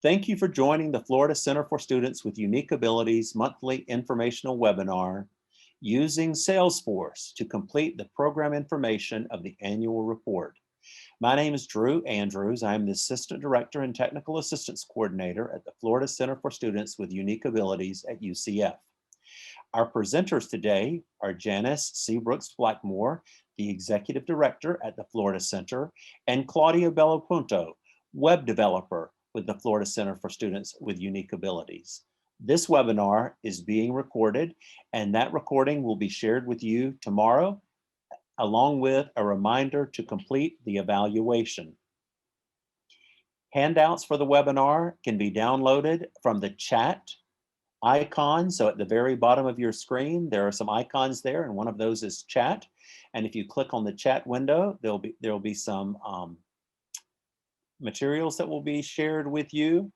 Thank you for joining the Florida Center for Students with Unique Abilities monthly informational webinar, Using Salesforce to Complete the Program Information of the Annual Report. My name is Drew Andrews. I am the Assistant Director and Technical Assistance Coordinator at the Florida Center for Students with Unique Abilities at UCF. Our presenters today are Janice Seabrooks Blackmore, the Executive Director at the Florida Center, and Claudia Bellapunto, Web Developer with the Florida Center for Students with Unique Abilities. This webinar is being recorded, and that recording will be shared with you tomorrow, along with a reminder to complete the evaluation. Handouts for the webinar can be downloaded from the chat icon. So at the very bottom of your screen, there are some icons there, and one of those is chat. And if you click on the chat window, there will be some materials that will be shared with you.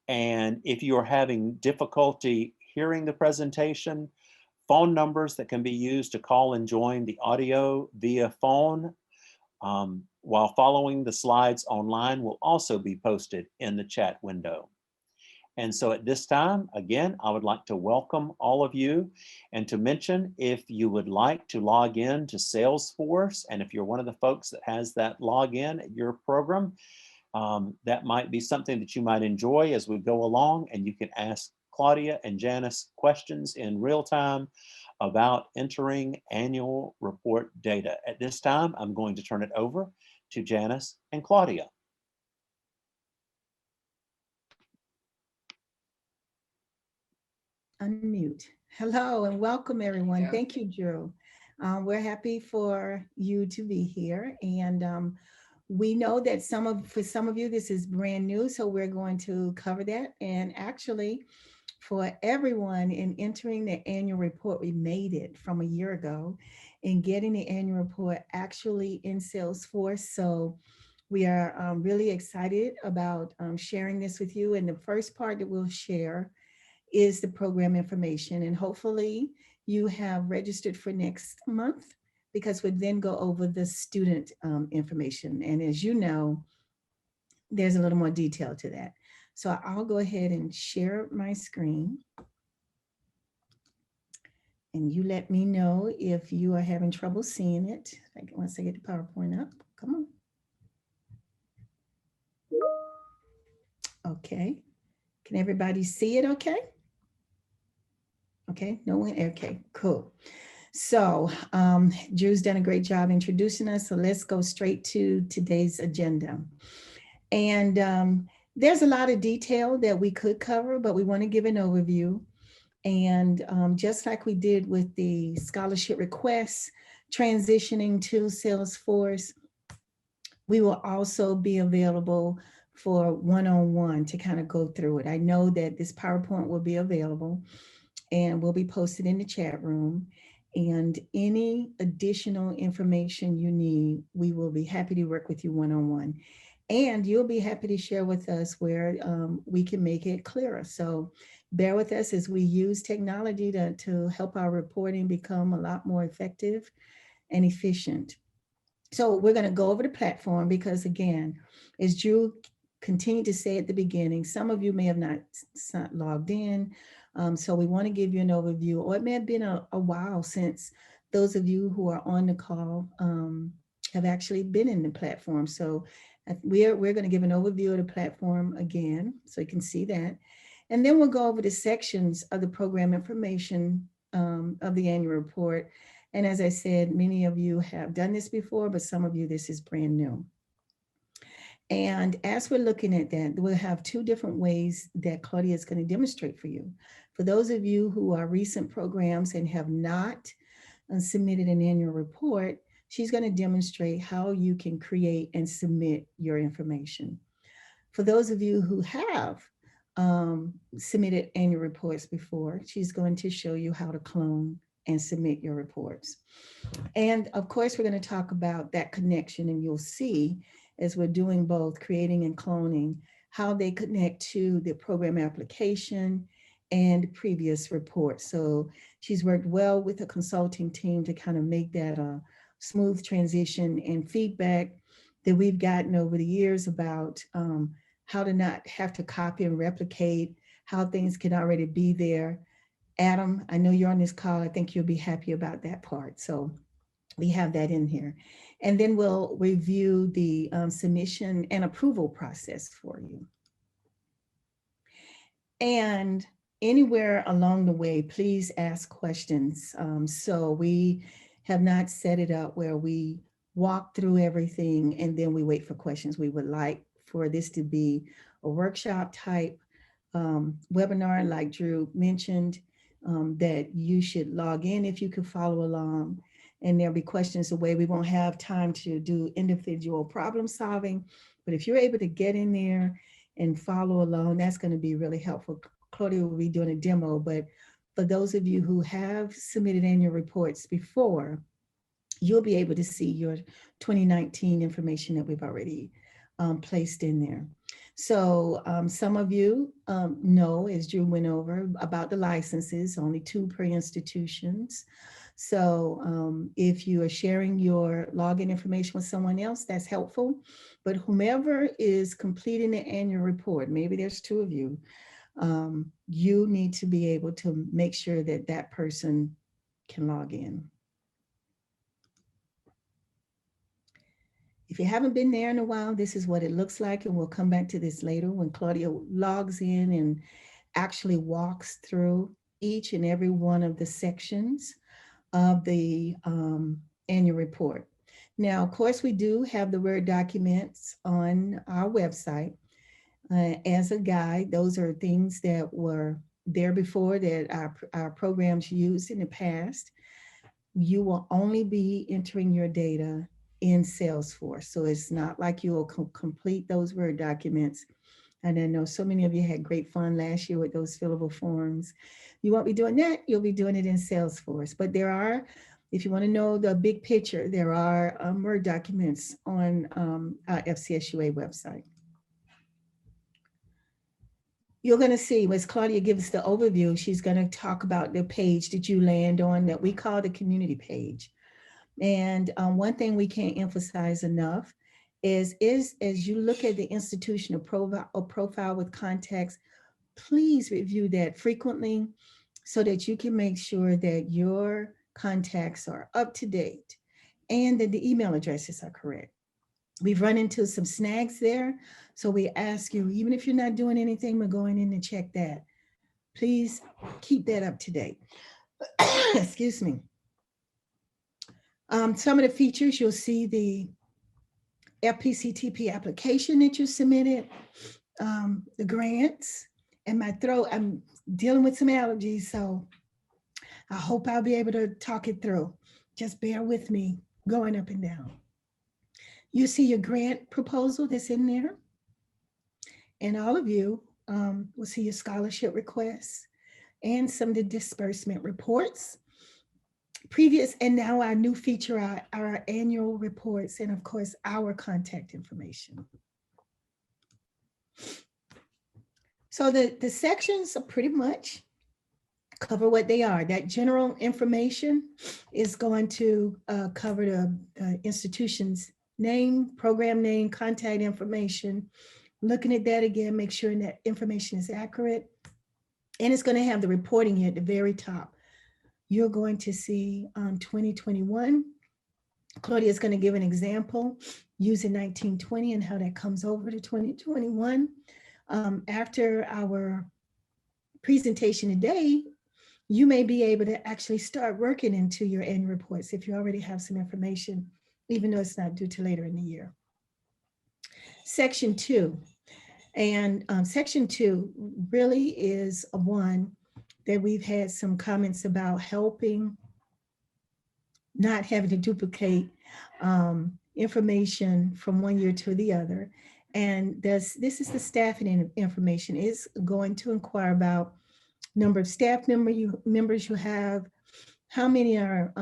And if you are having difficulty hearing the presentation, phone numbers that can be used to call and join the audio via phone while following the slides online will also be posted in the chat window. And so at this time, again, I would like to welcome all of you and to mention if you would like to log in to Salesforce, and if you're one of the folks that has that login at your program, that might be something that you might enjoy as we go along, and you can ask Claudia and Janice questions in real time about entering annual report data. At this time, I'm going to turn it over to Janice and Claudia. Unmute. Hello and welcome everyone. Yeah. Thank you, Drew. We're happy for you to be here, and we know that for some of you this is brand new, so we're going to cover that. And actually, for everyone in entering the annual report, we made it from a year ago in getting the annual report actually in Salesforce. So we are really excited about sharing this with you. And the first part that we'll share is the program information, and hopefully you have registered for next month, because we'll then go over the student information. And as you know, there's a little more detail to that. So I'll go ahead and share my screen. And you let me know if you are having trouble seeing it. Once I get the PowerPoint up, come on. Okay, can everybody see it okay? Okay, no one, okay, cool. So Drew's done a great job introducing us, so let's go straight to today's agenda. And there's a lot of detail that we could cover, but we want to give an overview. And just like we did with the scholarship requests, transitioning to Salesforce, we will also be available for one-on-one to kind of go through it. I know that this PowerPoint will be available and will be posted in the chat room. And any additional information you need, we will be happy to work with you one-on-one. And you'll be happy to share with us where we can make it clearer. So bear with us as we use technology to help our reporting become a lot more effective and efficient. So we're going to go over the platform because, again, as Drew continued to say at the beginning, some of you may have not logged in. So we want to give you an overview, or it may have been a while since those of you who are on the call have actually been in the platform. So we're going to give an overview of the platform again, so you can see that. And then we'll go over the sections of the program information of the annual report. And as I said, many of you have done this before, but some of you, this is brand new. And as we're looking at that, we'll have two different ways that Claudia is going to demonstrate for you. For those of you who are recent programs and have not submitted an annual report, she's going to demonstrate how you can create and submit your information. For those of you who have submitted annual reports before, she's going to show you how to clone and submit your reports. And of course, we're going to talk about that connection, and you'll see as we're doing both creating and cloning, how they connect to the program application and previous reports. So she's worked well with the consulting team to kind of make that a smooth transition, and feedback that we've gotten over the years about how to not have to copy and replicate, how things can already be there. Adam, I know you're on this call. I think you'll be happy about that part. So we have that in here. And then we'll review the submission and approval process for you. And anywhere along the way, please ask questions. So we have not set it up where we walk through everything and then we wait for questions. We would like for this to be a workshop type webinar, like Drew mentioned, that you should log in if you could follow along. And there'll be questions away. We won't have time to do individual problem solving, but if you're able to get in there and follow along, that's going to be really helpful. Claudia will be doing a demo, but for those of you who have submitted annual reports before, you'll be able to see your 2019 information that we've already placed in there. So some of you know, as Drew went over, about the licenses, only 2 per institutions. So if you are sharing your login information with someone else, that's helpful. But whomever is completing the annual report, maybe there's 2 of you, you need to be able to make sure that that person can log in. If you haven't been there in a while, this is what it looks like, and we'll come back to this later when Claudia logs in and actually walks through each and every one of the sections of the annual report. Now, of course, we do have the Word documents on our website as a guide. Those are things that were there before that our programs used in the past. You will only be entering your data in Salesforce. So it's not like you will complete those Word documents. And I know so many of you had great fun last year with those fillable forms. You won't be doing that. You'll be doing it in Salesforce. But there are, if you want to know the big picture, there are Word documents on our FCSUA website. You're going to see, as Claudia gives the overview, she's going to talk about the page that you land on that we call the community page. And one thing we can't emphasize enough is as you look at the institutional profile with context, please review that frequently so that you can make sure that your contacts are up to date and that the email addresses are correct. We've run into some snags there. So we ask you, even if you're not doing anything, we're going in to check that. Please keep that up to date. Excuse me. Some of the features, you'll see the FPCTP application that you submitted, the grants, and my throat, I'm dealing with some allergies, so I hope I'll be able to talk it through. Just bear with me going up and down. You see your grant proposal that's in there, and all of you will see your scholarship requests and some of the disbursement reports. Previous and now our new feature, our annual reports, and of course, our contact information. So the sections are pretty much cover what they are. That general information is going to cover the institution's name, program name, contact information. Looking at that again, make sure that information is accurate. And it's going to have the reporting here at the very top. You're going to see 2021. Claudia is going to give an example using 1920 and how that comes over to 2021. After our presentation today, you may be able to actually start working into your annual reports if you already have some information, even though it's not due to later in the year. Section 2. And Section 2 really is one that we've had some comments about helping not having to duplicate information from one year to the other. And this is the staffing information. It's going to inquire about number of staff members you have, how many are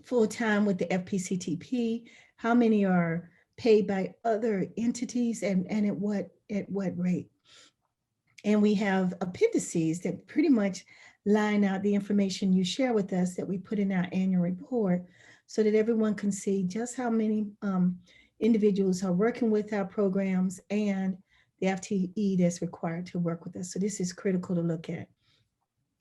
full-time with the FPCTP, how many are paid by other entities, and at what rate. And we have appendices that pretty much line out the information you share with us that we put in our annual report so that everyone can see just how many individuals are working with our programs and the FTE that's required to work with us. So this is critical to look at.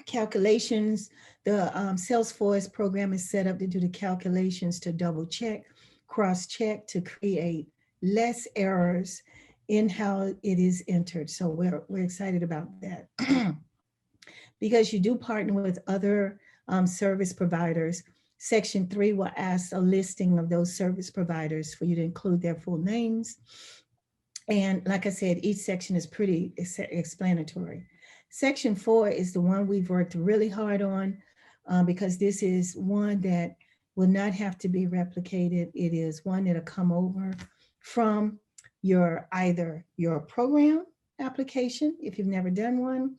Calculations, the Salesforce program is set up to do the calculations to double check, cross check, to create less errors in how it is entered. So we're excited about that. Because you do partner with other service providers, Section 3 will ask a listing of those service providers for you to include their full names. And like I said, each section is pretty explanatory. Section 4 is the one we've worked really hard on because this is one that will not have to be replicated. It is one that'll come over from either your program application, if you've never done one,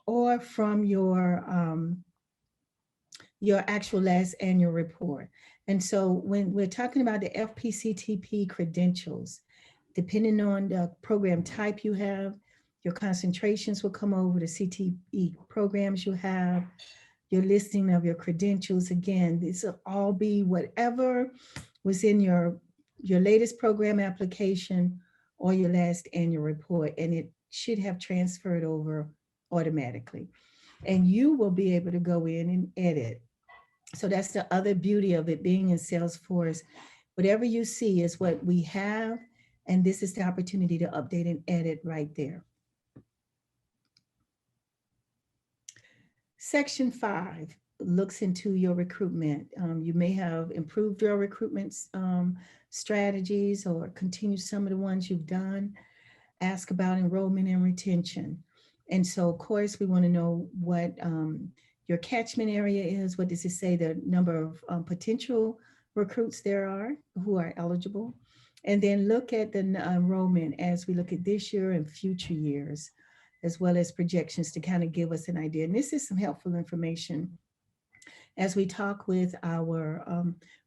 or from your actual last annual report. And so when we're talking about the FPCTP credentials, depending on the program type you have, your concentrations will come over, the CTE programs you have, your listing of your credentials. Again, this will all be whatever was in your latest program application or your last annual report, and it should have transferred over automatically. And you will be able to go in and edit. So that's the other beauty of it being in Salesforce. Whatever you see is what we have, and this is the opportunity to update and edit right there. Section 5 looks into your recruitment. You may have improved your recruitment strategies or continued some of the ones you've done. Ask about enrollment and retention. And so, of course, we want to know what your catchment area is. What does it say the number of potential recruits there are who are eligible? And then look at the enrollment as we look at this year and future years, as well as projections to kind of give us an idea. And this is some helpful information as we talk with our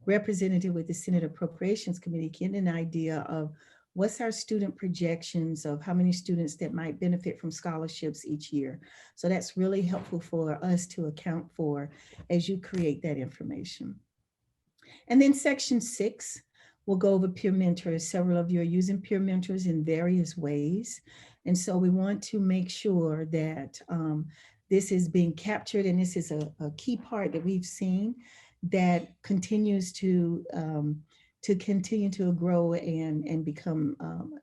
representative with the Senate Appropriations Committee, getting an idea of what's our student projections of how many students that might benefit from scholarships each year. So that's really helpful for us to account for as you create that information. And then Section 6, we'll go over peer mentors. Several of you are using peer mentors in various ways. And so we want to make sure that this is being captured, and this is a key part that we've seen that continues to continue to grow and become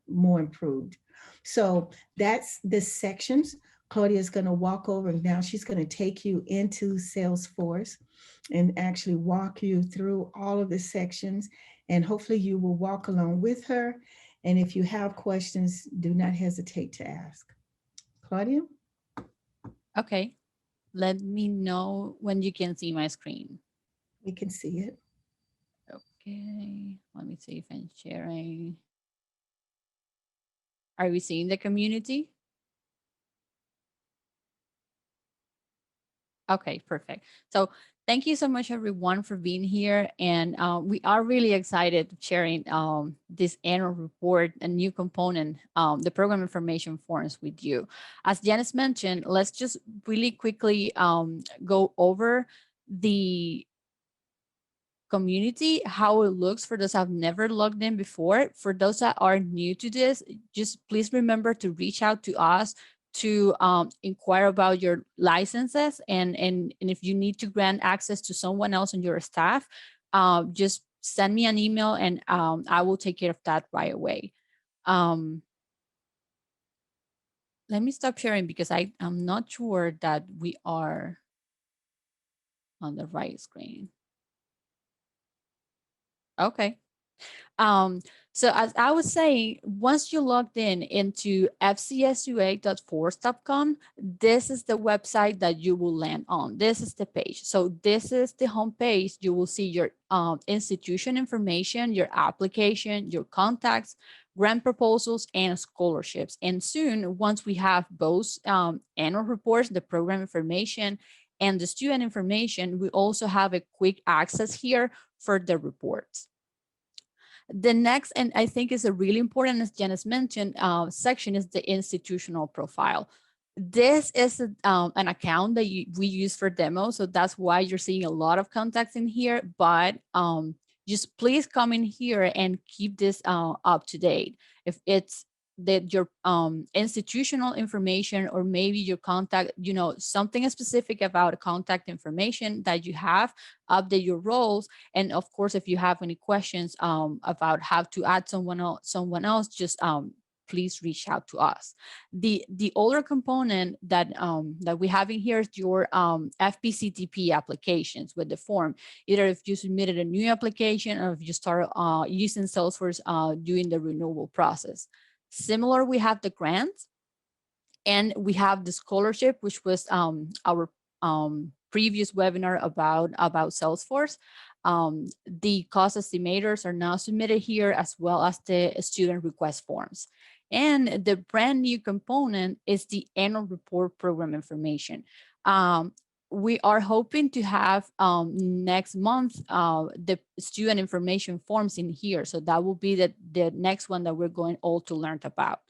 more improved. So that's the sections. Claudia is going to walk over, and now she's going to take you into Salesforce and actually walk you through all of the sections, and hopefully you will walk along with her. And if you have questions, do not hesitate to ask. Claudia? Okay, let me know when you can see my screen. We can see it. Okay, let me see if I'm sharing. Are we seeing the community? Okay, perfect. So thank you so much, everyone, for being here. And we are really excited sharing this annual report, a new component, the program information forms with you. As Janice mentioned, let's just really quickly go over the community, how it looks for those that have never logged in before. For those that are new to this, just please remember to reach out to us to inquire about your licenses, and if you need to grant access to someone else on your staff, just send me an email, and I will take care of that right away. Let me stop sharing because I'm not sure that we are on the right screen. Okay. So as I was saying, once you logged in into fcsua.force.com, this is the website that you will land on. This is the page. So this is the home page. You will see your institution information, your application, your contacts, grant proposals, and scholarships. And soon, once we have both annual reports, the program information, and the student information, we also have a quick access here for the reports. The next, and I think is a really important, as Janice mentioned, section is the institutional profile. This is an account that we use for demo, so that's why you're seeing a lot of contacts in here, but just please come in here and keep this up to date. If it's that your institutional information, or maybe your contact, something specific about contact information that you have, update your roles. And of course, if you have any questions about how to add someone else, just please reach out to us. The other component that we have in here is your FPCTP applications with the form. Either if you submitted a new application, or if you start using Salesforce during the renewal process. Similar, we have the grants, and we have the scholarship, which was our previous webinar about Salesforce. The cost estimators are now submitted here, as well as the student request forms. And the brand new component is the annual report program information. We are hoping to have next month the student information forms in here. So that will be the next one that we're going all to learn about.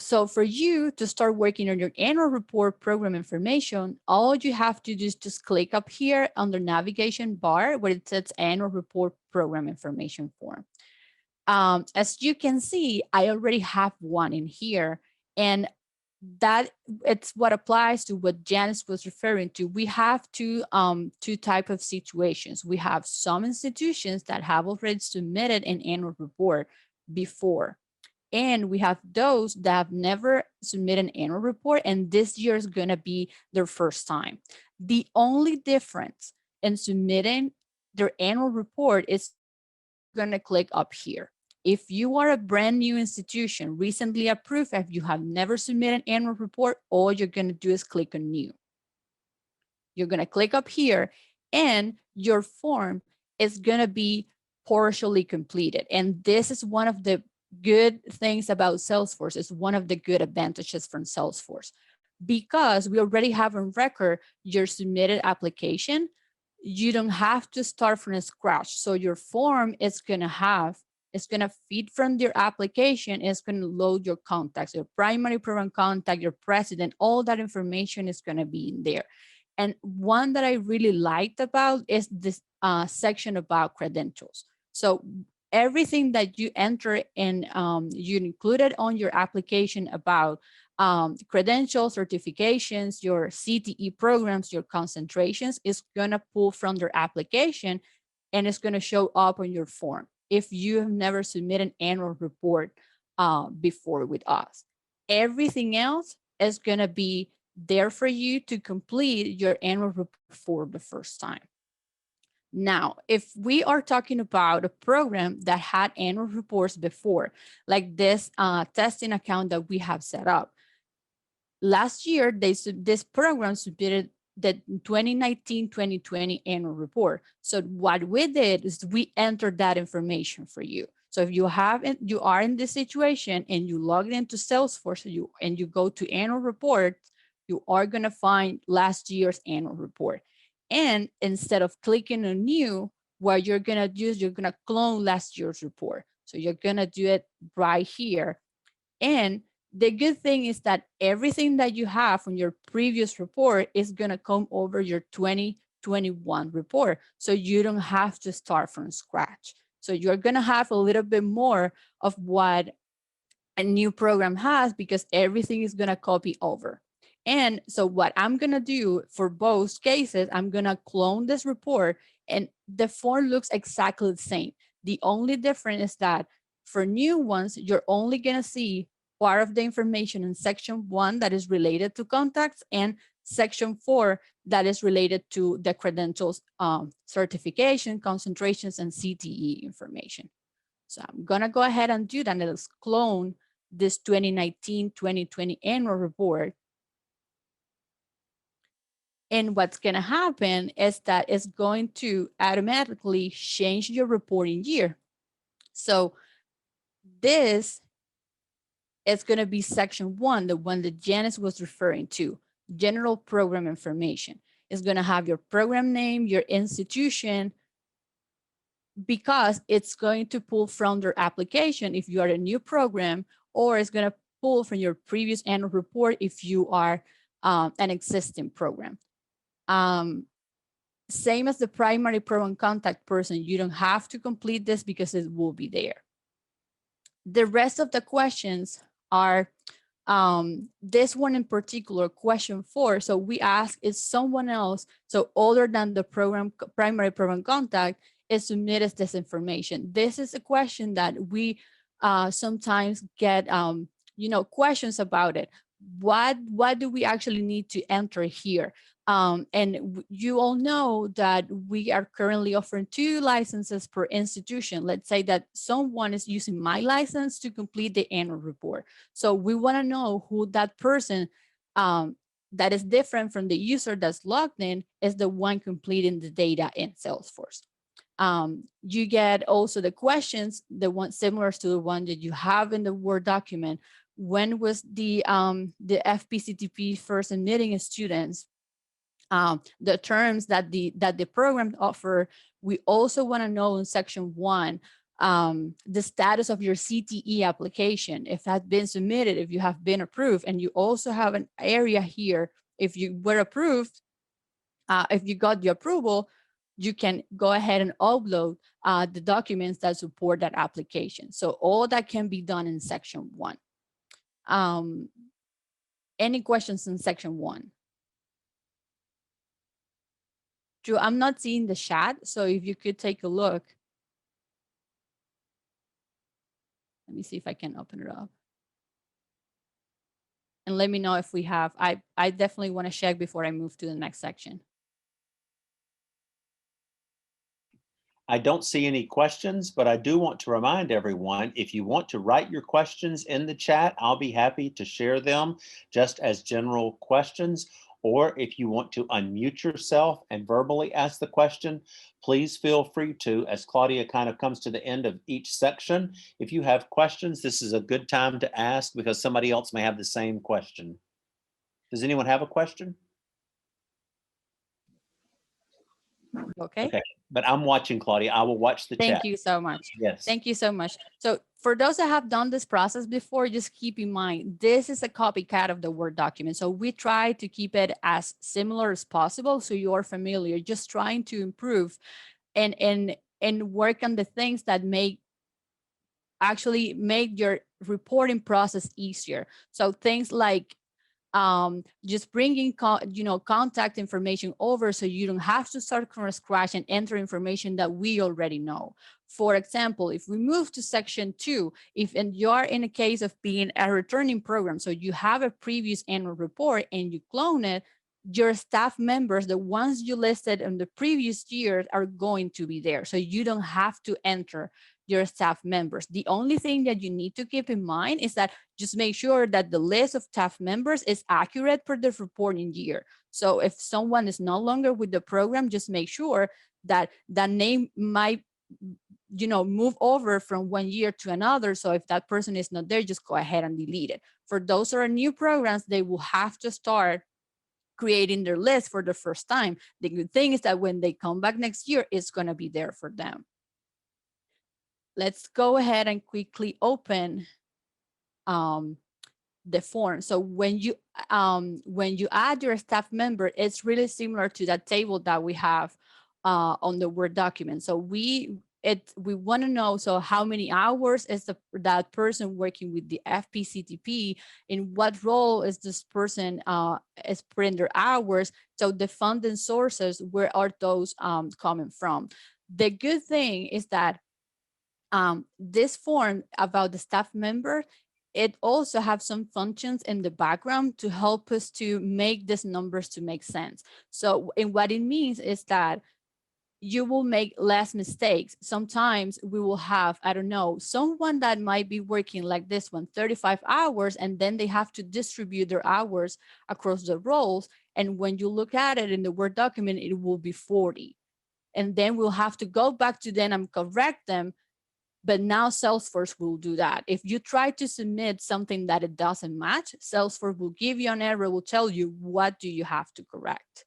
So for you to start working on your annual report program information, all you have to do is just click up here on the navigation bar where it says annual report program information form. As you can see, I already have one in here, and that it's what applies to what Janice was referring to. We have two type of situations. We have some institutions that have already submitted an annual report before, and we have those that have never submitted an annual report, and this year is going to be their first time. The only difference in submitting their annual report is going to click up here. If you are a brand new institution, recently approved, if you have never submitted an annual report, all you're going to do is click on new. You're going to click up here, and your form is going to be partially completed. And this is one of the good things about Salesforce. Is one of the good advantages from Salesforce, because we already have on record your submitted application. You don't have to start from scratch. So your form is going to feed from your application. It's going to load your contacts, your primary program contact, your president, all that information is going to be in there. And one that I really liked about is this section about credentials. So everything that you enter and you included on your application about credentials, certifications, your CTE programs, your concentrations is going to pull from their application, and it's going to show up on your form if you have never submitted an annual report before with us. Everything else is going to be there for you to complete your annual report for the first time. Now, if we are talking about a program that had annual reports before, like this testing account that we have set up, last year, this program submitted the 2019-2020 annual report. So what we did is we entered that information for you. So if you are in this situation and you log into Salesforce and you go to annual report, you are going to find last year's annual report. And instead of clicking on new, what you're going to do is you're going to clone last year's report. So you're going to do it right here. And the good thing is that everything that you have from your previous report is going to come over your 2021 report. So you don't have to start from scratch. So you're going to have a little bit more of what a new program has, because everything is going to copy over. And so what I'm going to do for both cases, I'm going to clone this report, and the form looks exactly the same. The only difference is that for new ones, you're only going to see part of the information in section 1 that is related to contacts, and section 4 that is related to the credentials, certification, concentrations, and CTE information. So I'm going to go ahead and do that. Let's clone this 2019-2020 annual report. And what's going to happen is that it's going to automatically change your reporting year. So this is going to be section 1, the one that Janice was referring to, general program information. It's going to have your program name, your institution, because it's going to pull from their application if you are a new program, or it's going to pull from your previous annual report if you are an existing program. Same as the primary program contact person, you don't have to complete this because it will be there. The rest of the questions are this one in particular, question 4. So we ask, is someone else, so other than the primary program contact, is submitted this information? This is a question that we sometimes get, questions about it. What do we actually need to enter here? And you all know that we are currently offering 2 licenses per institution. Let's say that someone is using my license to complete the annual report. So we want to know who that person that is different from the user that's logged in is the one completing the data in Salesforce. You get also the questions, the one similar to the one that you have in the Word document. When was the FPCTP first admitting students? The terms that the program offer. We also want to know in section 1 the status of your CTE application, if that's been submitted, if you have been approved. And you also have an area here, if you were approved, if you got the approval, you can go ahead and upload the documents that support that application. So all that can be done in section 1. Any questions in section 1? Drew, I'm not seeing the chat, so if you could take a look. Let me see if I can open it up. And let me know if we have, I definitely want to check before I move to the next section. I don't see any questions, but I do want to remind everyone, if you want to write your questions in the chat, I'll be happy to share them just as general questions. Or if you want to unmute yourself and verbally ask the question, please feel free to, as Claudia kind of comes to the end of each section. If you have questions, this is a good time to ask because somebody else may have the same question. Does anyone have a question? Okay. Okay, but I'm watching, Claudia. I will watch the chat. Thank you so much. Yes. Thank you so much. So for those that have done this process before, just keep in mind, this is a copycat of the Word document. So we try to keep it as similar as possible so you're familiar, just trying to improve and work on the things that actually make your reporting process easier. So things like just bringing contact information over so you don't have to start from scratch and enter information that we already know. For example, if we move to section 2, if you're in a case of being a returning program, so you have a previous annual report and you clone it, your staff members, the ones you listed in the previous year, are going to be there. So you don't have to enter your staff members. The only thing that you need to keep in mind is that just make sure that the list of staff members is accurate per the reporting year. So if someone is no longer with the program, just make sure that that name might move over from one year to another. So if that person is not there, just go ahead and delete it. For those who are new programs, they will have to start creating their list for the first time. The good thing is that when they come back next year, it's going to be there for them. Let's go ahead and quickly open the form. So when you add your staff member, it's really similar to that table that we have on the Word document. So we want to know, so how many hours is that person working with the FPCTP? In what role is this person is putting their hours? So the funding sources, where are those coming from? The good thing is that this form about the staff member, it also have some functions in the background to help us to make these numbers to make sense. So, and what it means is that you will make less mistakes. Sometimes we will have, I don't know, someone that might be working like this one, 35 hours, and then they have to distribute their hours across the roles. And when you look at it in the Word document, it will be 40. And then we'll have to go back to them and correct them. But now Salesforce will do that. If you try to submit something that it doesn't match, Salesforce will give you an error, will tell you what do you have to correct.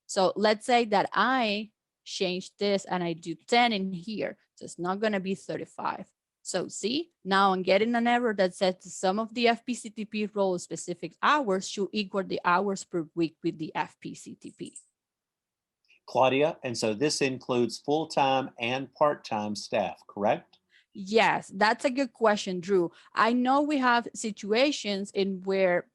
So let's say that I change this and I do 10 in here. So it's not going to be 35. So see, now I'm getting an error that says the sum of the FPCTP role specific hours should equal the hours per week with the FPCTP. Claudia, and so this includes full-time and part-time staff, correct? Yes, that's a good question, Drew. I know we have situations in where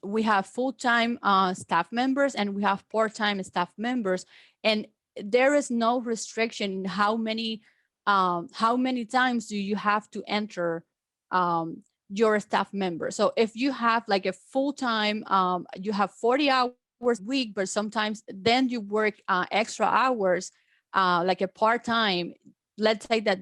we have full-time staff members and we have part-time staff members, and there is no restriction in how many times do you have to enter your staff member. So if you have like a full-time, you have 40 hours a week, but sometimes then you work extra hours, like a part-time, let's say that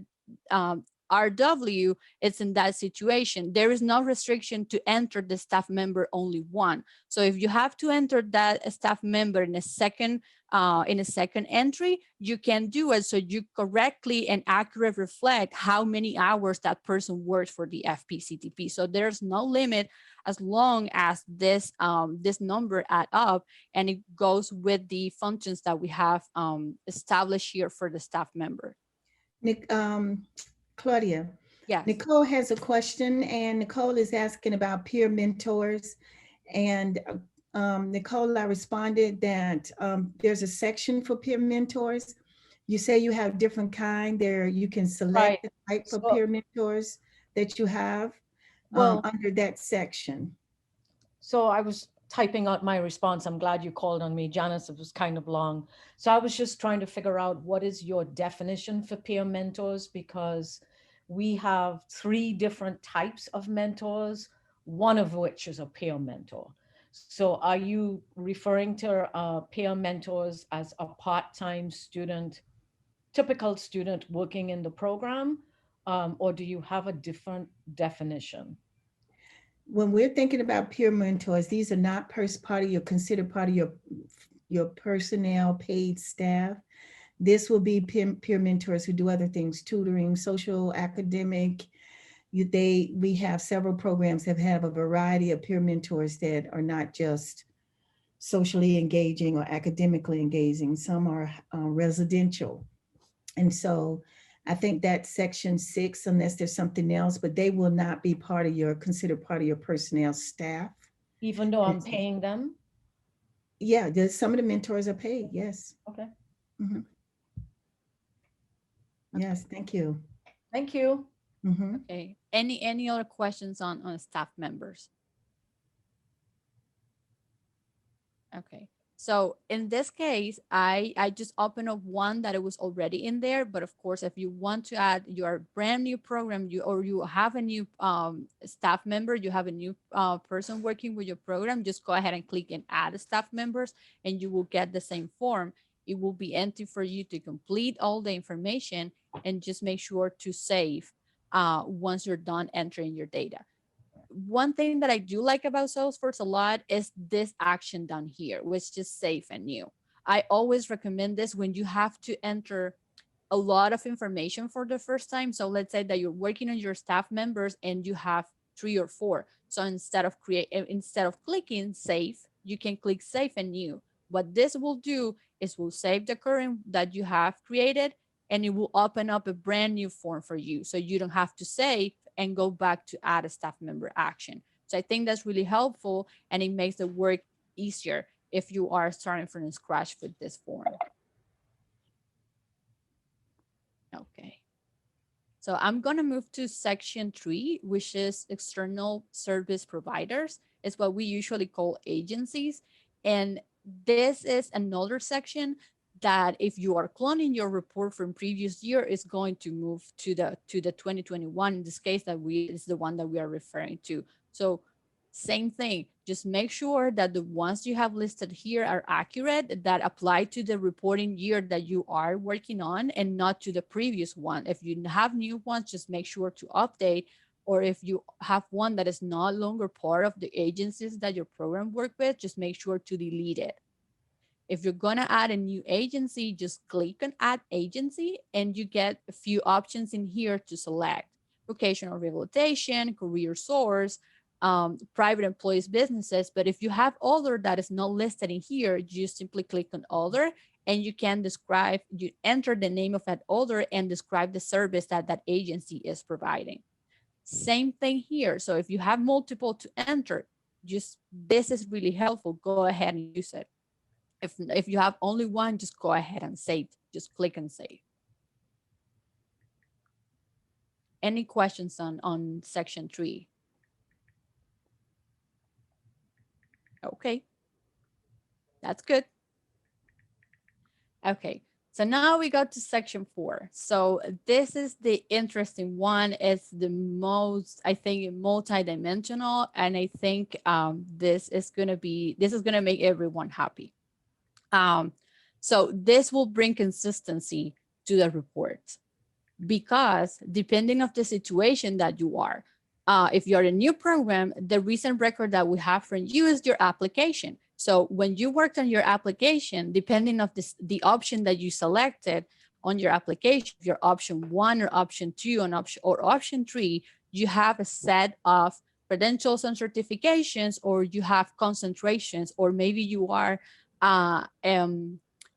RW, it's in that situation. There is no restriction to enter the staff member only one. So if you have to enter that staff member in a second entry, you can do it so you correctly and accurately reflect how many hours that person worked for the FPCTP. So there's no limit as long as this number add up and it goes with the functions that we have established here for the staff member. Nick, Claudia, Yes. Nicole has a question, and Nicole is asking about peer mentors. And Nicole, I responded that there's a section for peer mentors. You say you have different kind there. You can select the type of peer mentors that you have under that section. So I was typing out my response. I'm glad you called on me, Janice. It was kind of long. So I was just trying to figure out what is your definition for peer mentors, because we have 3 different types of mentors, one of which is a peer mentor. So are you referring to peer mentors as a part-time student, typical student working in the program, or do you have a different definition? When we're thinking about peer mentors, these are not part of your considered part of your personnel paid staff. This will be peer mentors who do other things, tutoring, social, academic. We have several programs that have a variety of peer mentors that are not just socially engaging or academically engaging. Some are residential. And so I think that's section 6, unless there's something else, but they will not be considered part of your personnel staff. Even though I'm paying them? Yeah, some of the mentors are paid, yes. Okay. Mm-hmm. Yes, thank you. Thank you. Mm-hmm. Okay. Any other questions on staff members? Okay. So in this case, I just open up one that it was already in there. But of course, if you want to add your brand new program, you have a new staff member, you have a new person working with your program, just go ahead and click and add staff members, and you will get the same form. It will be empty for you to complete all the information and just make sure to save once you're done entering your data. One thing that I do like about Salesforce a lot is this action down here, which is save and new. I always recommend this when you have to enter a lot of information for the first time. So let's say that you're working on your staff members and you have 3 or 4. So instead of clicking save, you can click save and new. What this will do is will save the current that you have created, and it will open up a brand new form for you. So you don't have to save and go back to add a staff member action. So I think that's really helpful, and it makes the work easier if you are starting from scratch with this form. Okay. So I'm going to move to section 3, which is external service providers. It's what we usually call agencies. And this is another section that if you are cloning your report from previous year, is going to move to the 2021. In this case, is the one that we are referring to. So same thing, just make sure that the ones you have listed here are accurate, that apply to the reporting year that you are working on and not to the previous one. If you have new ones, just make sure to update, or if you have one that is no longer part of the agencies that your program work with, just make sure to delete it. If you're gonna add a new agency, just click on add agency and you get a few options in here to select: vocational rehabilitation, career source, private employees, businesses. But if you have other that is not listed in here, you simply click on other, and you can you enter the name of that other and describe the service that that agency is providing. Same thing here. So if you have multiple to enter, this is really helpful. Go ahead and use it. If you have only one, just go ahead and save. Just click and save. Any questions on section 3? Okay, that's good. Okay, so now we got to section 4. So this is the interesting one. It's the most, I think, multi-dimensional, and I think this is gonna make everyone happy. So this will bring consistency to the report, because depending of the situation that you are, if you're a new program, the recent record that we have from you is your application. So when you worked on your application, depending of the option that you selected on your application, your option 1 or option 2 or option 3, you have a set of credentials and certifications, or you have concentrations, or maybe you are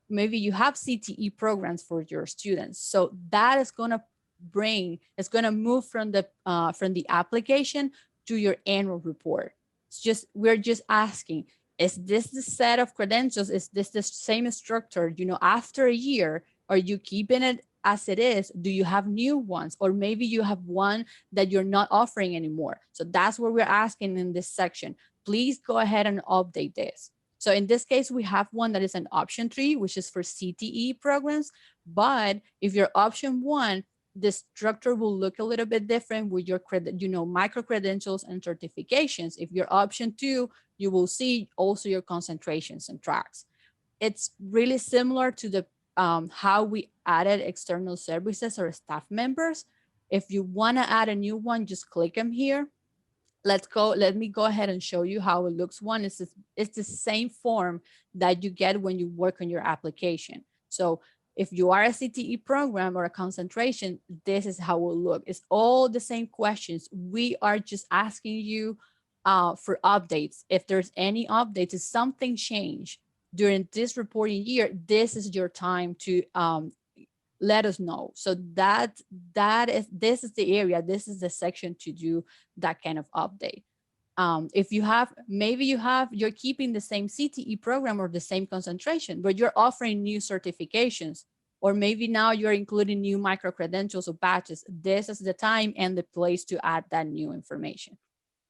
maybe you have CTE programs for your students. So that is going to move from the application to your annual report. We're just asking, is this the set of credentials? Is this the same structure? After a year, are you keeping it as it is? Do you have new ones? Or maybe you have one that you're not offering anymore. So that's what we're asking in this section. Please go ahead and update this. So in this case, we have one that is an option 3, which is for CTE programs. But if you're option 1, the structure will look a little bit different with your micro credentials and certifications. If you're option 2, you will see also your concentrations and tracks. It's really similar to the how we added external services or staff members. If you want to add a new one, just click them here. Let me go ahead and show you how it looks. It's the same form that you get when you work on your application. So if you are a CTE program or a concentration, this is how it will look. It's all the same questions. We are just asking you for updates. If there's any updates, if something changed during this reporting year, this is your time to let us know. So this is the area, this is the section to do that kind of update. If you have, you're keeping the same CTE program or the same concentration, but you're offering new certifications, or maybe now you're including new micro credentials or badges, this is the time and the place to add that new information.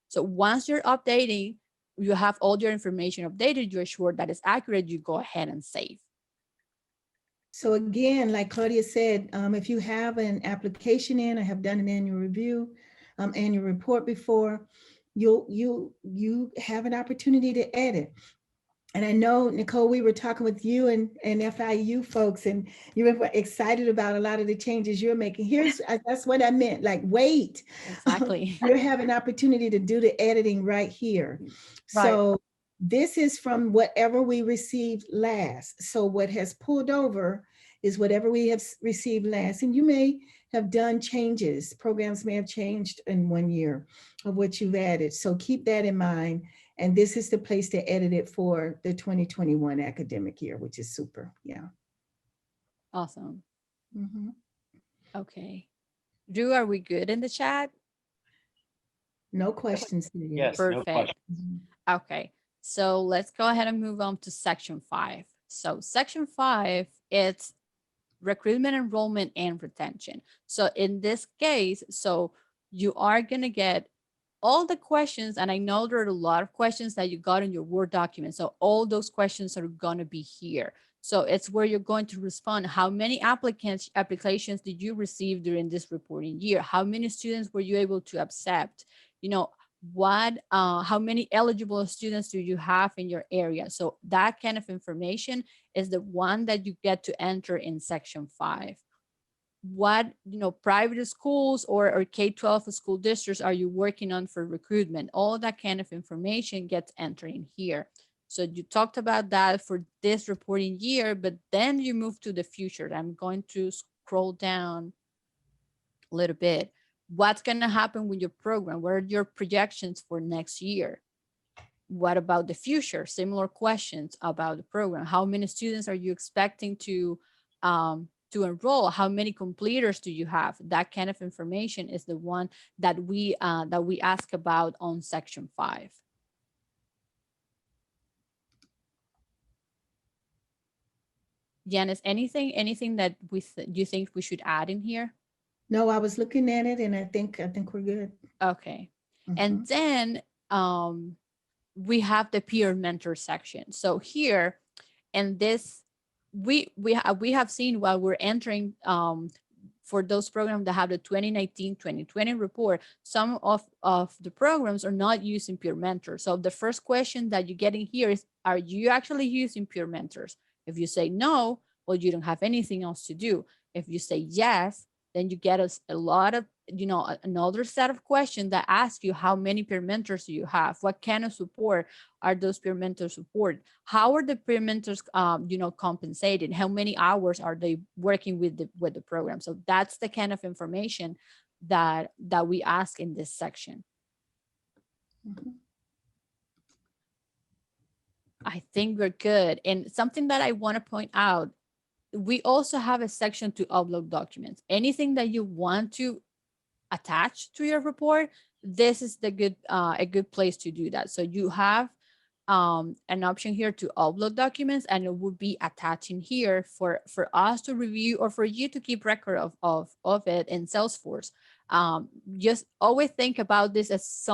So once you're updating, you have all your information updated, you're sure that it's accurate, you go ahead and save. So again, like Claudia said, if you have an application in, I have done an annual review, annual report before, you have an opportunity to edit. And I know, Nicole, we were talking with you and FIU folks, and you were excited about a lot of the changes you're making. That's what I meant, like, wait. Exactly. You have an opportunity to do the editing right here. Right. So this is from whatever we received last. So what has pulled over is whatever we have received last. And you may have done changes. Programs may have changed in 1 year of what you've added. So keep that in mind. And this is the place to edit it for the 2021 academic year, which is super. Yeah. Awesome. Mm-hmm. Okay. Drew, are we good in the chat? No questions here yet. Yes, no Perfect. question. Okay, so let's go ahead and move on to section 5. So section 5, it's recruitment, enrollment, and retention. So in this case, so you are gonna get all the questions, and I know there are a lot of questions that you got in your Word document. So all those questions are gonna be here. So it's where you're going to respond. How many applications did you receive during this reporting year? How many students were you able to accept? How many eligible students do you have in your area? So that kind of information is the one that you get to enter in section 5. What private schools or K-12 school districts are you working on for recruitment? All that kind of information gets entered in here. So you talked about that for this reporting year, but then you move to the future. I'm going to scroll down a little bit. What's going to happen with your program? What are your projections for next year? What about the future? Similar questions about the program. How many students are you expecting to enroll? How many completers do you have? That kind of information is the one that we ask about on section 5. Janice, anything that you think we should add in here? No, I was looking at it and I think we're good. Okay. And Mhm. then we have the peer mentor section. So here in this, we have seen while we're entering for those programs that have the 2019-2020 report, some of the programs are not using peer mentors. So the first question that you get in here is, are you actually using peer mentors? If you say no, well, you don't have anything else to do. If you say yes, then you get a lot of, another set of questions that ask you how many peer mentors do you have? What kind of support are those peer mentors support? How are the peer mentors, compensated? How many hours are they working with the program? So that's the kind of information that we ask in this section. Mhm. I think we're good. And something that I want to point out, we also have a section to upload documents. Anything that you want to attach to your report, this is a good place to do that. So you have an option here to upload documents, and it will be attaching here for us to review or for you to keep record of it in Salesforce. Just always think about this as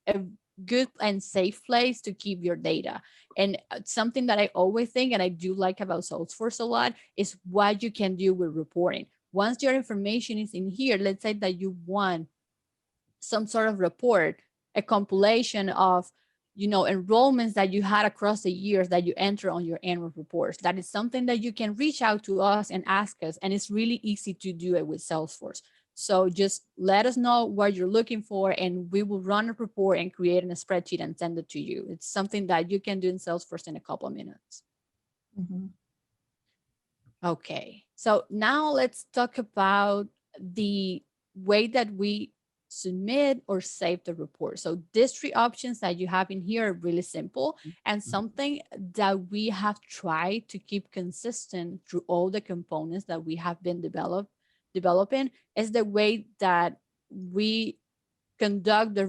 a good and safe place to keep your data. And something that I always think, and I do like about Salesforce a lot, is what you can do with reporting. Once your information is in here, let's say that you want some sort of report, a compilation of enrollments that you had across the years that you enter on your annual reports. That is something that you can reach out to us and ask us, and it's really easy to do it with Salesforce. So just let us know what you're looking for, and we will run a report and create a spreadsheet and send it to you. It's something that you can do in Salesforce in a couple of minutes. Mhm. Okay, so now let's talk about the way that we submit or save the report. So these three options that you have in here are really simple, and something that we have tried to keep consistent through all the components that we have been developing is the way that we conduct the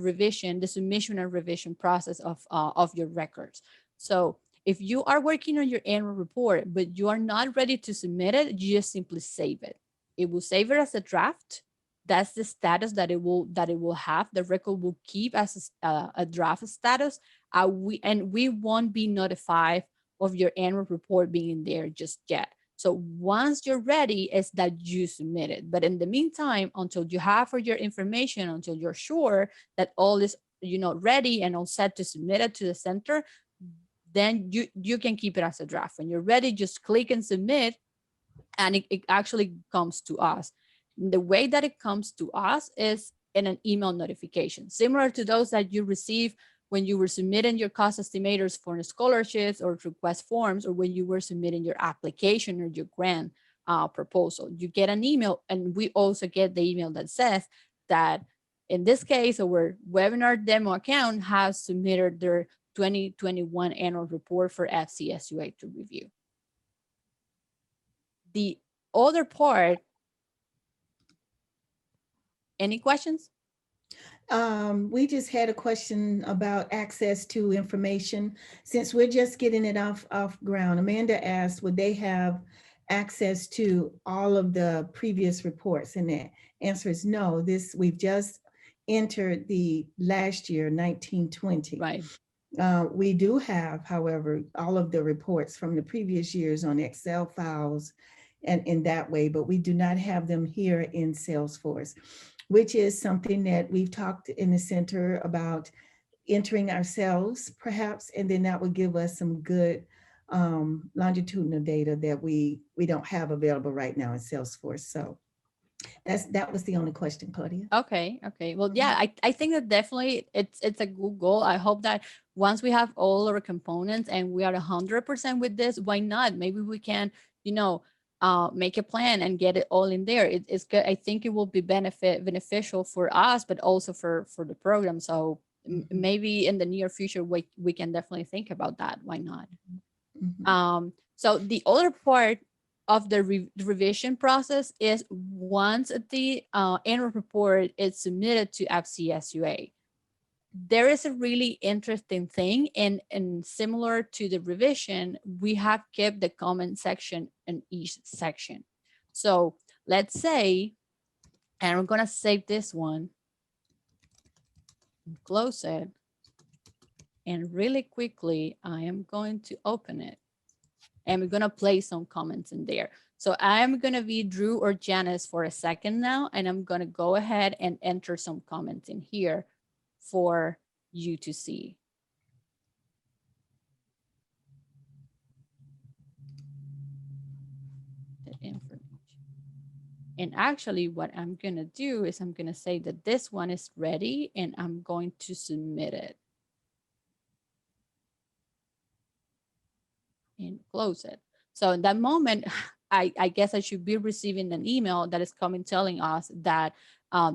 submission and revision process of your records. So if you are working on your annual report, but you are not ready to submit it, you just simply save it. It will save it as a draft. That's the status that it will have. The record will keep as a draft status. We won't be notified of your annual report being there just yet. So once you're ready, it's that you submit it. But in the meantime, until you have for your information, until you're sure that all is ready and all set to submit it to the center, then you can keep it as a draft. When you're ready, just click and submit, and it actually comes to us. The way that it comes to us is in an email notification, similar to those that you receive when you were submitting your cost estimators for scholarships or request forms, or when you were submitting your application or your grant proposal. You get an email, and we also get the email that says that in this case, our webinar demo account has submitted their 2021 annual report for FCSUA to review. The other part, any questions? We just had a question about access to information. Since we're just getting it off ground, Amanda asked, would they have access to all of the previous reports? And the answer is no. We've just entered the last year, 1920. Right. We do have, however, all of the reports from the previous years on Excel files and in that way, but we do not have them here in Salesforce, which is something that we've talked in the center about entering ourselves perhaps, and then that would give us some good longitudinal data that we don't have available right now in Salesforce. So that was the only question, Claudia. Okay. Well, yeah, I think that definitely it's a good goal. I hope that once we have all our components and we are 100% with this, why not? Maybe we can, make a plan and get it all in there. It's good. I think it will be beneficial for us, but also for the program. So maybe in the near future, we can definitely think about that. Why not? So the other part of the revision process is once the annual report is submitted to FCSUA, there is a really interesting thing, and similar to the revision, we have kept the comment section in each section. So let's say And I'm gonna save this one, close it. And really quickly, I am going to open it. And we're gonna place some comments in there. So I'm gonna be Drew or Janice for a second now, and I'm gonna go ahead and enter some comments in here for you to see. The information. And actually what I'm gonna do is I'm gonna say that this one is ready and I'm going to submit it. And close it. So in that moment, I guess I should be receiving an email that is coming telling us that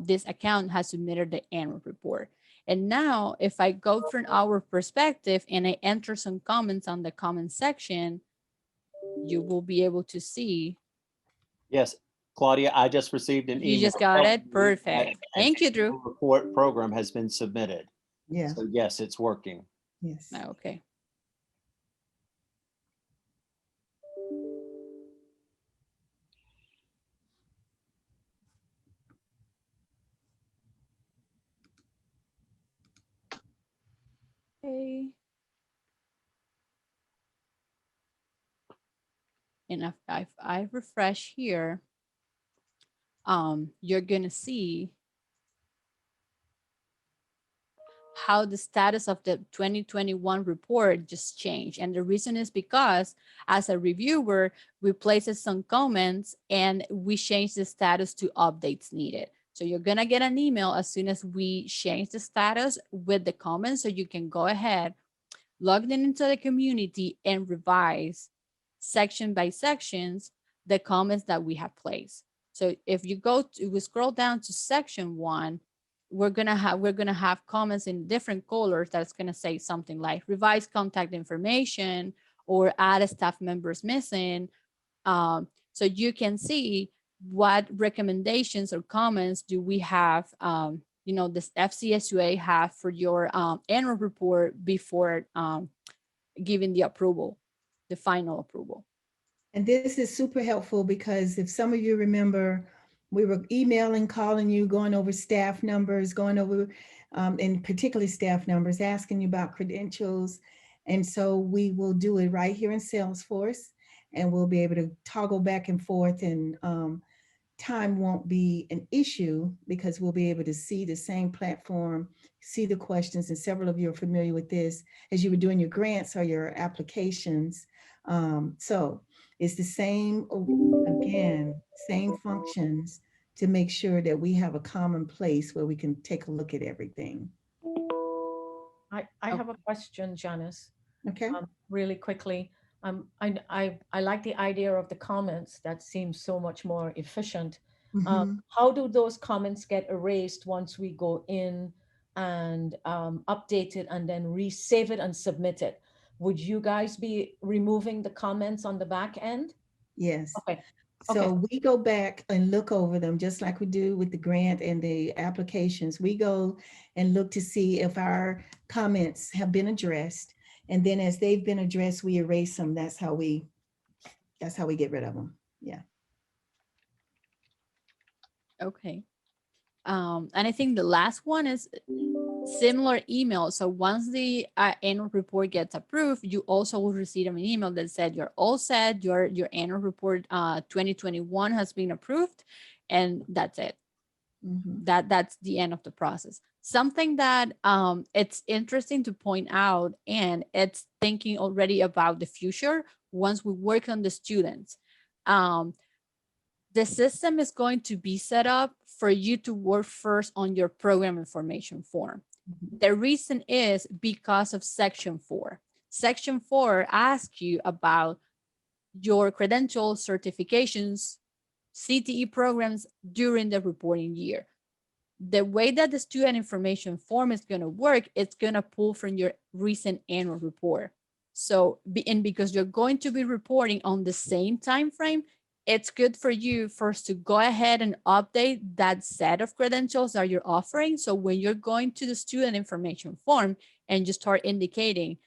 this account has submitted the annual report. And now if I go from our perspective and I enter some comments on the comment section, you will be able to see. Yes, Claudia, I just received an email. You just got it? Perfect. Thank you, Drew. Report program has been submitted. Yeah, So yes, it's working. yes. Okay. Okay. And if I refresh here, you're gonna see how the status of the 2021 report just changed. And the reason is because as a reviewer, we placed some comments and we changed the status to updates needed. So you're gonna get an email as soon as we change the status with the comments, so you can go ahead, log in into the community and revise section by sections the comments that we have placed. So if you go to, we scroll down to section 1, we're gonna have comments in different colors that's gonna say something like revise contact information or add staff members missing. So you can see what recommendations or comments do we have, you know, this FCSUA have for your annual report before giving the approval, the final approval. And this is super helpful because if some of you remember, we were emailing, calling you, going over staff numbers, going over, and particularly staff numbers, asking you about credentials. And so we will do it right here in Salesforce, and we'll be able to toggle back and forth, and time won't be an issue because we'll be able to see the same platform, see the questions, and several of you are familiar with this as you were doing your grants or your applications. So it's the same, again, same functions to make sure that we have a common place where we can take a look at everything. I have a question, Janice, Okay. really quickly. I like the idea of the comments. That seems so much more efficient. How do those comments get erased once we go in and update it and then resave it and submit it? Would you guys be removing the comments on the back end? Yes. Okay. So we go back and look over them just like we do with the grant and the applications. We go and look to see if our comments have been addressed. And then as they've been addressed, we erase them. That's how we get rid of them. Yeah. Okay. And I think the last one is similar email. So once the annual report gets approved, you also will receive an email that said you're all set, your annual report 2021 has been approved, and that's it. That's the end of the process. Something that it's interesting to point out, and it's thinking already about the future once we work on the students. The system is going to be set up for you to work first on your program information form. The reason is because of section 4. Section 4 asks you about your credentials, certifications, CTE programs during the reporting year. The way that the student information form is going to work, it's going to pull from your recent annual report. So, and because you're going to be reporting on the same time frame, it's good for you first to go ahead and update that set of credentials that you're offering. So when you're going to the student information form and you start indicating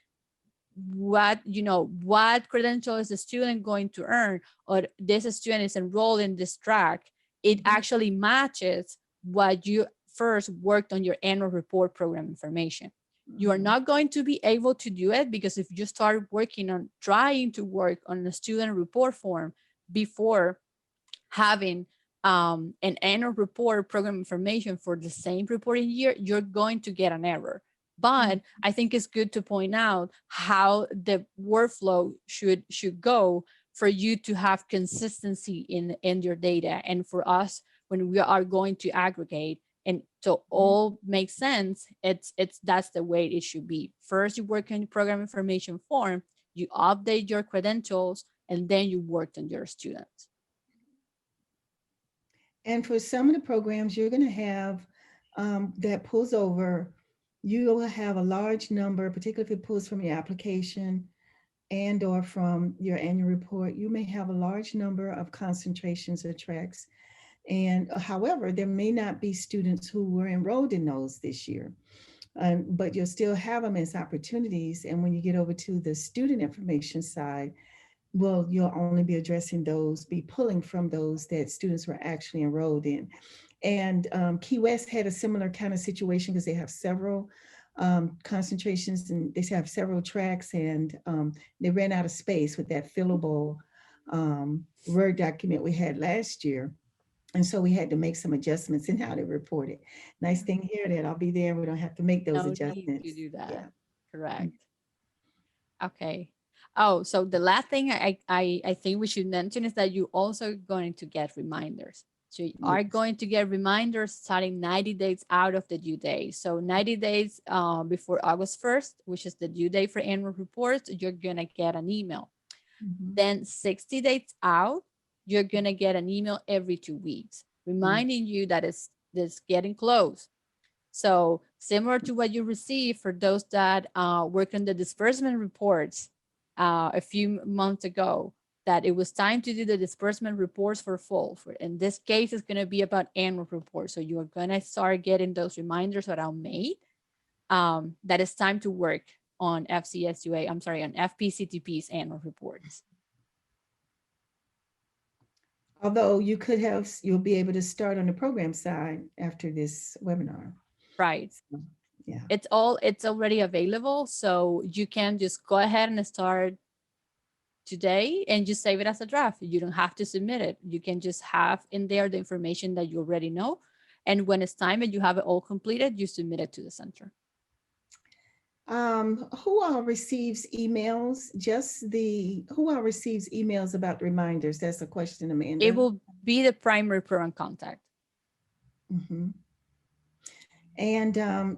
what, you know, what credential is the student going to earn, or this student is enrolled in this track, it actually matches what you first worked on your annual report program information. You are not going to be able to do it because if you start working on trying to work on the student report form before having an annual report program information for the same reporting year, you're going to get an error. But I think it's good to point out how the workflow should go for you to have consistency in your data, and for us when we are going to aggregate and so all makes sense. That's the way it should be. First, you work on your program information form, you update your credentials, and then you worked on your students. And for some of the programs, you're going to have that pulls over, you will have a large number, particularly if it pulls from your application and or from your annual report, you may have a large number of concentrations or tracks. And however, there may not be students who were enrolled in those this year, but you'll still have them as opportunities. And when you get over to the student information side, well, you'll only be addressing those, be pulling from those that students were actually enrolled in. And Key West had a similar kind of situation because they have several concentrations and they have several tracks, and they ran out of space with that fillable Word document we had last year. And so we had to make some adjustments in how they report it. Nice thing here that I'll be there. We don't have to make those No adjustments. need to do that. Yeah. Correct. Okay. Oh, so the last thing I think we should mention is that you're also going to get reminders. So you are going to get reminders starting 90 days out of the due date. So 90 days before August 1st, which is the due date for annual reports, you're going to get an email. Then 60 days out, you're going to get an email every 2 weeks, reminding you that it's getting close. So similar to what you receive for those that work on the disbursement reports a few months ago, that it was time to do the disbursement reports for fall. In this case, it's going to be about annual reports. So you are going to start getting those reminders around May that it's time to work on on FPCTP's annual reports. Although you'll be able to start on the program side after this webinar. Right. So, yeah. It's already available. So you can just go ahead and start today and just save it as a draft. You don't have to submit it. You can just have in there the information that you already know. And when it's time and you have it all completed, you submit it to the center. Who all receives emails? Who all receives emails about reminders? That's a question, Amanda. It will be the primary program contact. And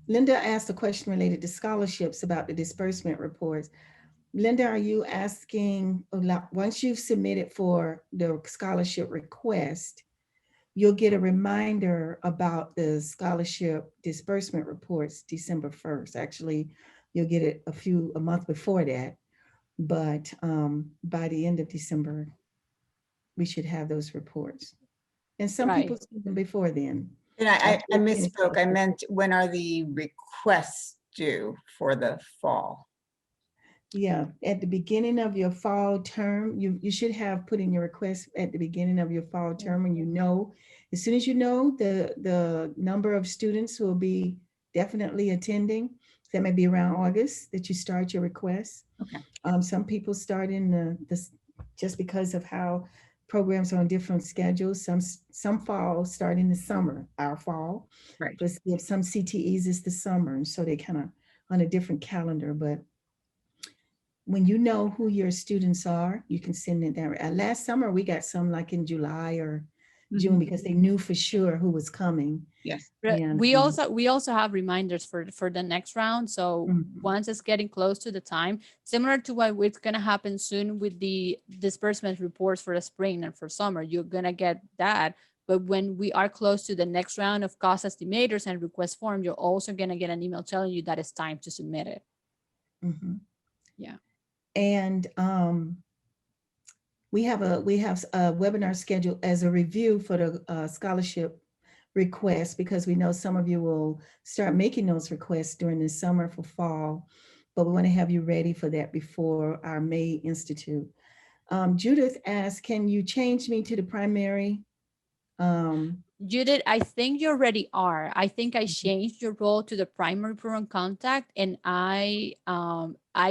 Linda asked a question related to scholarships about the disbursement reports. Linda, are you asking, once you've submitted for the scholarship request, you'll get a reminder about the scholarship disbursement reports December 1st. Actually, you'll get it a month before that, but by the end of December, we should have those reports. And some people see them before then. And I misspoke. I meant, when are the requests due for the fall? Yeah, at the beginning of your fall term, you should have put in your request at the beginning of your fall term, and as soon as you know the number of students will be definitely attending. That may be around August that you start your request. Okay. Some people start in just because of how programs are on different schedules. Some fall start in the summer, our fall. Right. But if some CTEs is the summer, and so they kind of on a different calendar. But when you know who your students are, you can send it there. Last summer, we got some like in July or June because they knew for sure who was coming. Yes. And we also have reminders for the next round. So once it's getting close to the time, similar to what it's going to happen soon with the disbursement reports for the spring and for summer, you're going to get that. But when we are close to the next round of cost estimators and request form, you're also going to get an email telling you that it's time to submit it. Yeah. And we have a webinar scheduled as a review for the scholarship requests, because we know some of you will start making those requests during the summer for fall, but we want to have you ready for that before our May Institute. Judith asked, can you change me to the primary Judith, I think you already are. I think I changed your role to the primary program contact, and I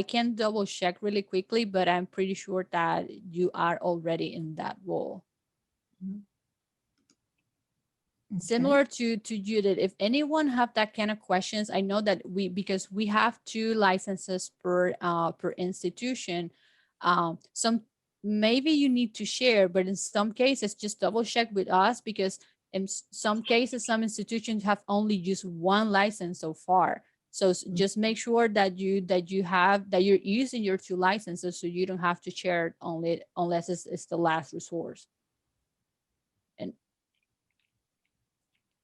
can double check really quickly, but I'm pretty sure that you are already in that role. Okay. Similar to Judith, if anyone have that kind of questions, I know that because we have 2 licenses per institution, some maybe you need to share, but in some cases just double check with us, because in some cases some institutions have only used 1 license so far. So just make sure that you're using your 2 licenses, so you don't have to share it only unless it's the last resource. And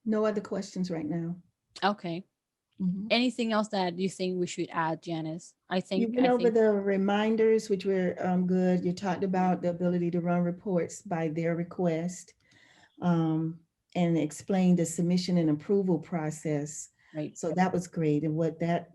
No other questions right now. okay. Mhm. Anything else that you think we should add, Janice? You went over the reminders, which were good. You talked about the ability to run reports by their request, and explained the submission and approval process. right. So that was great, and what that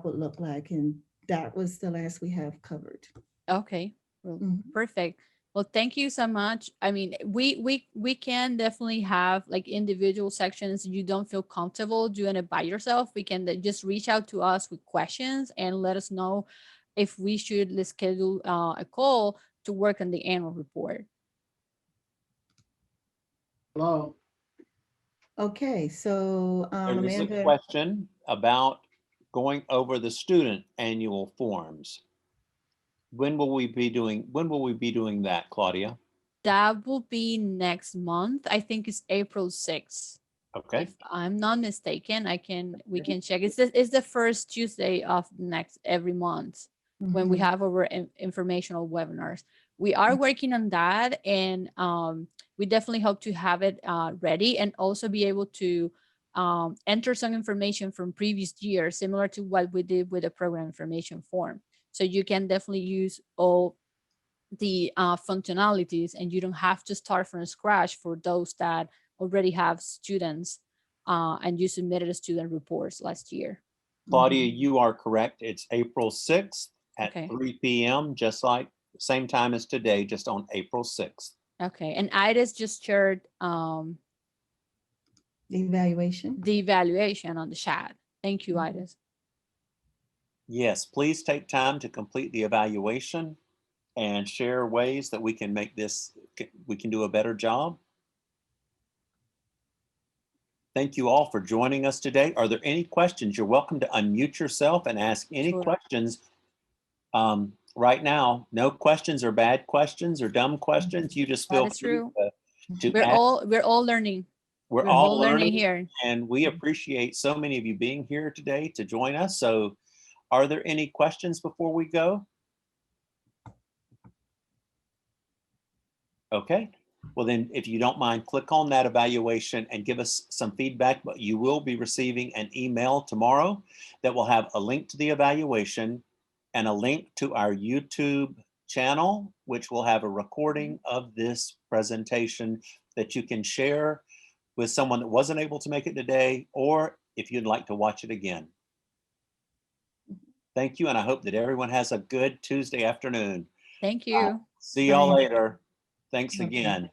would look like. And that was the last we have covered. Okay, well, Mhm. perfect. Well, thank you so much. I mean, we can definitely have like individual sections. You don't feel comfortable doing it by yourself, we can just reach out to us with questions and let us know if we should schedule a call to work on the annual report. Hello. Okay, so There is a Amanda, question about going over the student annual forms. When will we be doing that, Claudia? That will be next month. I think it's April 6th. Okay, If I'm not mistaken, we can check. It's the first Tuesday of every month when we Mhm. have our informational webinars. We are working on that, and we definitely hope to have it ready, and also be able to enter some information from previous years, similar to what we did with the program information form. So you can definitely use all the functionalities, and you don't have to start from scratch for those that already have students and you submitted a student reports last year. Claudia, you are correct. It's April 6th at Okay. 3 p.m., just like the same time as today, just on April 6th. Okay, and Ida's just shared The evaluation. the evaluation on the chat. Thank you, Ida. Yes, please take time to complete the evaluation and share ways that we can make we can do a better job. Thank you all for joining us today. Are there any questions? You're welcome to unmute yourself and ask any Sure. questions. Right now, no questions are bad questions or dumb questions. You just feel That is free true. to We're ask. all learning. We're all all learning learning here. and we appreciate so many of you being here today to join us. So are there any questions before we go? Okay, well then, if you don't mind, click on that evaluation and give us some feedback, but you will be receiving an email tomorrow that will have a link to the evaluation and a link to our YouTube channel, which will have a recording of this presentation that you can share with someone that wasn't able to make it today, or if you'd like to watch it again. Thank you, and I hope that everyone has a good Tuesday afternoon. Thank you. See y'all Bye. later. Thanks Okay. again.